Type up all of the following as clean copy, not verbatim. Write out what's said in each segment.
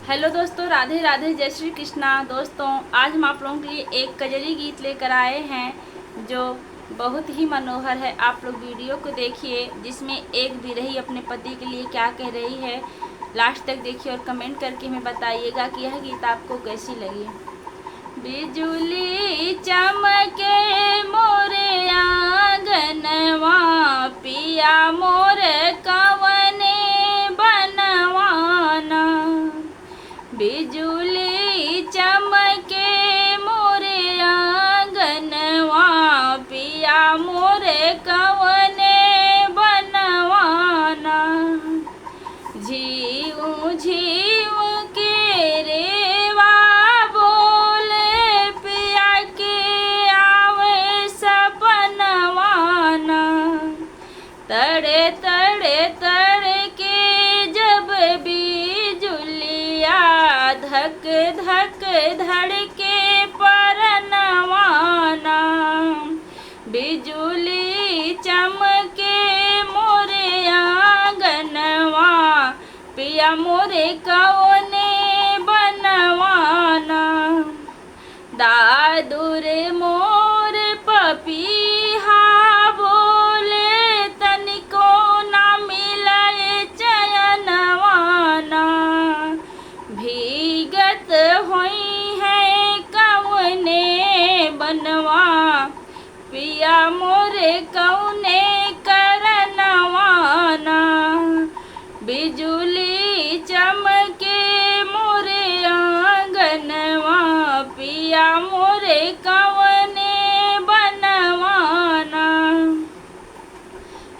Hello दोस्तों, राधे राधे, जय श्री कृष्णा। दोस्तों, आज हम आप लोगों के लिए एक कजरी गीत लेकर आए हैं जो बहुत ही मनोहर है। आप लोग वीडियो को देखिए, जिसमें एक विरही अपने पति के लिए क्या कह रही है। लास्ट तक देखिए और कमेंट करके हमें बताइएगा कि यह गीत आपको कैसी लगी। बिजुली चमके मोरे आंगनवा, पिया मोर कवने बनवाना। बिजुली चमके मोरे आंगनवा, पिया मोरे कवने बनवाना। झीऊ झीऊ के रेवा बोले, पिया के आवे सपनवाना। तड़े तड़े तड़े के जब बिजुलिया, धक धक धड़के परनवाना। बिजुली चमके मोरे आंगनवा, पिया मोरे कवने बनवाना। दादुर मोर पपीहा बोले, तनिको ना मिले चयनवाना। भीगत होई है कवने बनवा, पिया मोरे कौने करनवाना। बिजुली चमके मोरे आंगनवा, पिया मोरे कवने बनवाना।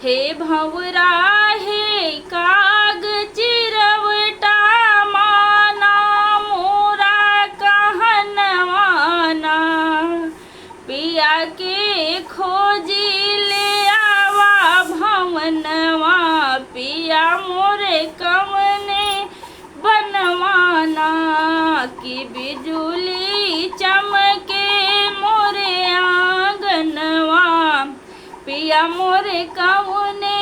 हे भंवरा हे काग चिरवटा, माना मोरा कहनवाना। पिया के खोजी ले आवा भवनवा, पिया मोरे कवने बनवाना। कि बिजुली चमके मोरे आंगनवा, पिया मोरे कवने